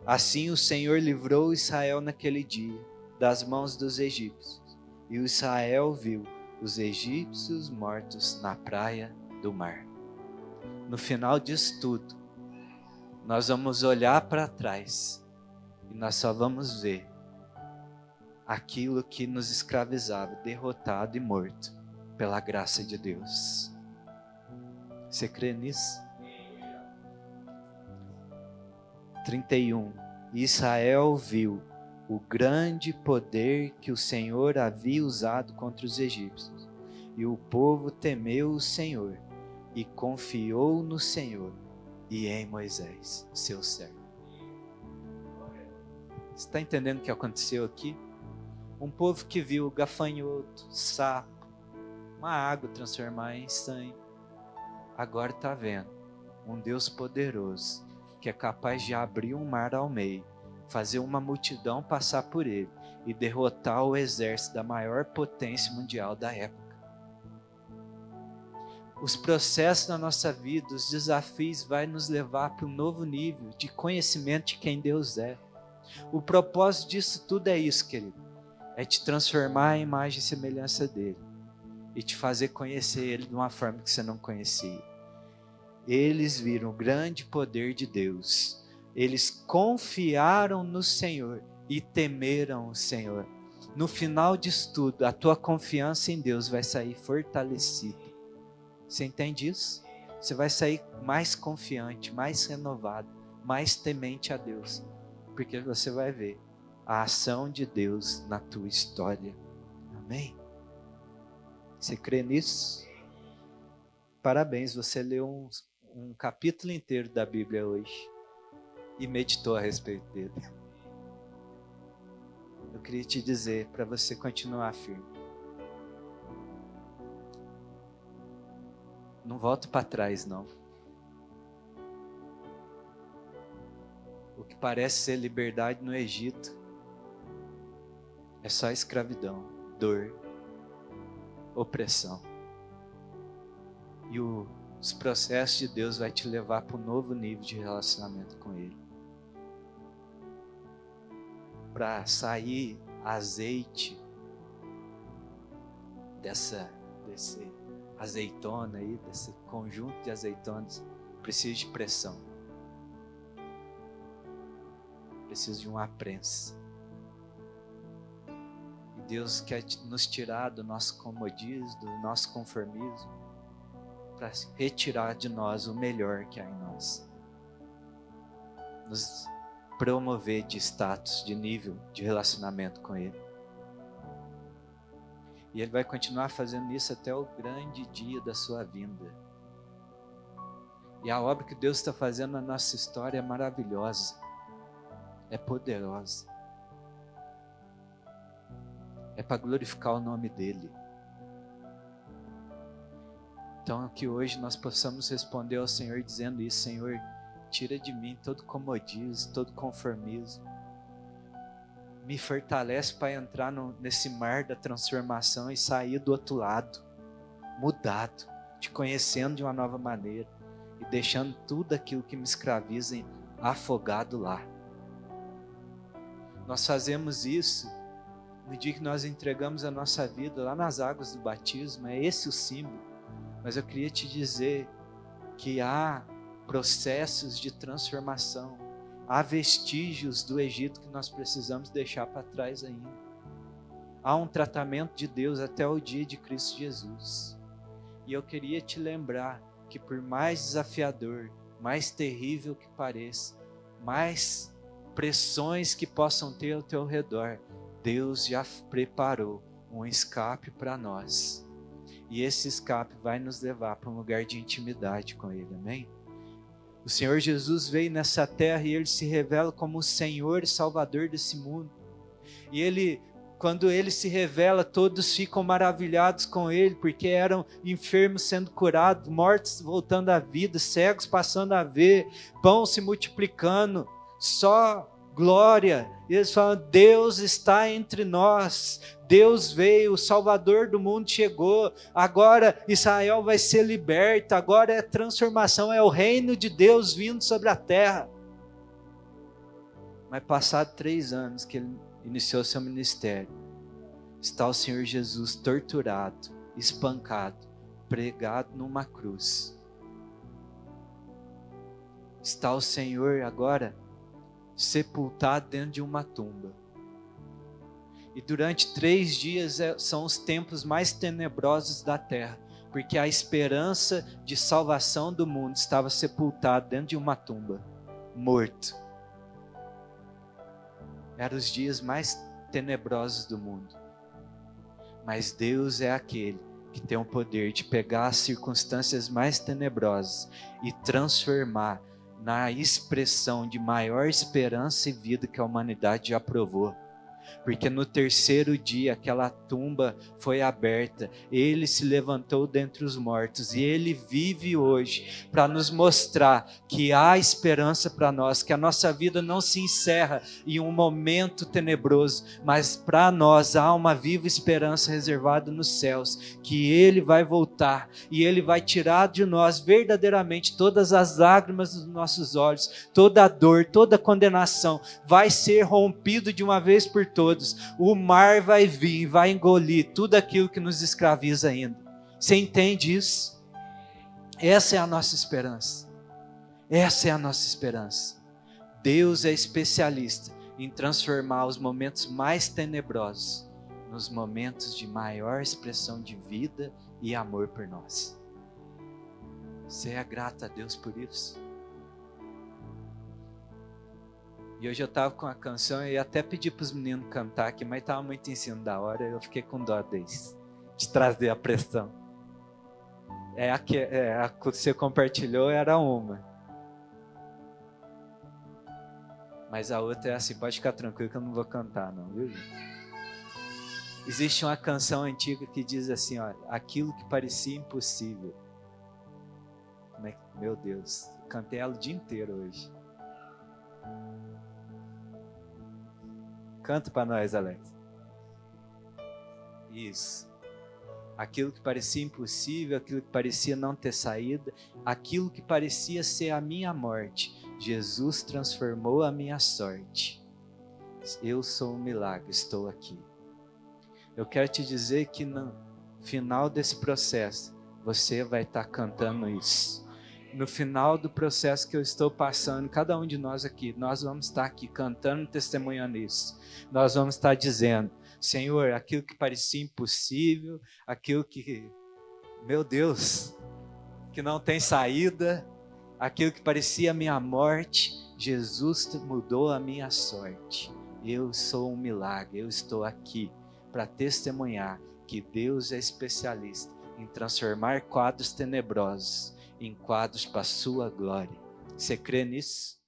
assim o Senhor livrou Israel naquele dia das mãos dos egípcios, e o Israel viu os egípcios mortos na praia do mar. No final disso tudo, nós vamos olhar para trás e nós só vamos ver aquilo que nos escravizava, derrotado e morto pela graça de Deus. Você crê nisso? 31. Israel viu o grande poder que o Senhor havia usado contra os egípcios, e o povo temeu o Senhor e confiou no Senhor e em Moisés, seu servo. Você está entendendo o que aconteceu aqui? Um povo que viu gafanhoto, sapo, uma água transformar em sangue, agora está vendo um Deus poderoso, que é capaz de abrir um mar ao meio, fazer uma multidão passar por ele e derrotar o exército da maior potência mundial da época. Os processos na nossa vida, os desafios vai nos levar para um novo nível de conhecimento de quem Deus é. O propósito disso tudo é isso, querido. É te transformar à imagem e semelhança dele. E te fazer conhecer ele de uma forma que você não conhecia. Eles viram o grande poder de Deus. Eles confiaram no Senhor e temeram o Senhor. No final disso tudo, a tua confiança em Deus vai sair fortalecida. Você entende isso? Você vai sair mais confiante, mais renovado, mais temente a Deus. Porque você vai ver a ação de Deus na tua história. Amém? Você crê nisso? Parabéns, você leu um capítulo inteiro da Bíblia hoje e meditou a respeito dele. Eu queria te dizer para você continuar firme. Não volta para trás, não. O que parece ser liberdade no Egito é só escravidão, dor, opressão. E os processos de Deus vai te levar para um novo nível de relacionamento com Ele. Para sair azeite desse azeitona aí, desse conjunto de azeitonas, precisa de pressão. Precisa de uma prensa. E Deus quer nos tirar do nosso comodismo, do nosso conformismo, para retirar de nós o melhor que há em nós. Nos promover de status, de nível, de relacionamento com Ele. E Ele vai continuar fazendo isso até o grande dia da sua vinda. E a obra que Deus está fazendo na nossa história é maravilhosa. É poderosa. é para glorificar o nome dele. Então que hoje nós possamos responder ao Senhor dizendo isso: Senhor, tira de mim todo comodismo, todo conformismo. Me fortalece para entrar nesse mar da transformação e sair do outro lado, mudado, te conhecendo de uma nova maneira e deixando tudo aquilo que me escraviza afogado lá. Nós fazemos isso no dia que nós entregamos a nossa vida lá nas águas do batismo, é esse o símbolo. Mas eu queria te dizer que há processos de transformação, há vestígios do Egito que nós precisamos deixar para trás ainda. Há um tratamento de Deus até o dia de Cristo Jesus. E eu queria te lembrar que por mais desafiador, mais terrível que pareça, mais pressões que possam ter ao teu redor, Deus já preparou um escape para nós. E esse escape vai nos levar para um lugar de intimidade com Ele, amém? O Senhor Jesus veio nessa terra e Ele se revela como o Senhor e Salvador desse mundo. E Ele, quando Ele se revela, todos ficam maravilhados com Ele, porque eram enfermos sendo curados, mortos voltando à vida, cegos passando a ver, pão se multiplicando, só glória. E eles falam: Deus está entre nós, Deus veio, o Salvador do mundo chegou, agora Israel vai ser liberta, agora é transformação, é o reino de Deus vindo sobre a terra. Mas passado 3 anos que ele iniciou seu ministério, está o Senhor Jesus torturado, espancado, pregado numa cruz. Está o Senhor agora sepultado dentro de uma tumba. E durante 3 dias são os tempos mais tenebrosos da terra, porque a esperança de salvação do mundo estava sepultada dentro de uma tumba, morto. Eram os dias mais tenebrosos do mundo. Mas Deus é aquele que tem o poder de pegar as circunstâncias mais tenebrosas e transformar na expressão de maior esperança e vida que a humanidade já provou. Porque no 3º dia aquela tumba foi aberta, Ele se levantou dentre os mortos e Ele vive hoje para nos mostrar que há esperança para nós, que a nossa vida não se encerra em um momento tenebroso, mas para nós há uma viva esperança reservada nos céus, que Ele vai voltar e Ele vai tirar de nós verdadeiramente todas as lágrimas dos nossos olhos, toda a dor, toda a condenação vai ser rompido de uma vez por todos. O mar vai vir, vai engolir tudo aquilo que nos escraviza ainda. Você entende isso? Essa é a nossa esperança. Essa é a nossa esperança. Deus é especialista em transformar os momentos mais tenebrosos nos momentos de maior expressão de vida e amor por nós. Você é grato a Deus por isso? E hoje eu estava com a canção e até pedi para os meninos cantar aqui, mas estava muito em cima da hora, eu fiquei com dó deles, de trazer a pressão. A que você compartilhou era uma. Mas a outra é assim: pode ficar tranquilo que eu não vou cantar não, viu? Existe uma canção antiga que diz assim, ó: aquilo que parecia impossível. Meu Deus, eu cantei ela o dia inteiro hoje. Canta para nós, Alex. Isso. Aquilo que parecia impossível, aquilo que parecia não ter saída, aquilo que parecia ser a minha morte, Jesus transformou a minha sorte. Eu sou um milagre, estou aqui. Eu quero te dizer que no final desse processo, você vai estar cantando isso. No final do processo que eu estou passando, cada um de nós aqui, nós vamos estar aqui cantando, testemunhando isso. Nós vamos estar dizendo: Senhor, aquilo que parecia impossível, aquilo que, meu Deus, que não tem saída, aquilo que parecia a minha morte, Jesus mudou a minha sorte. Eu sou um milagre, eu estou aqui para testemunhar que Deus é especialista em transformar quadros tenebrosos em quadros para a sua glória. Você crê nisso?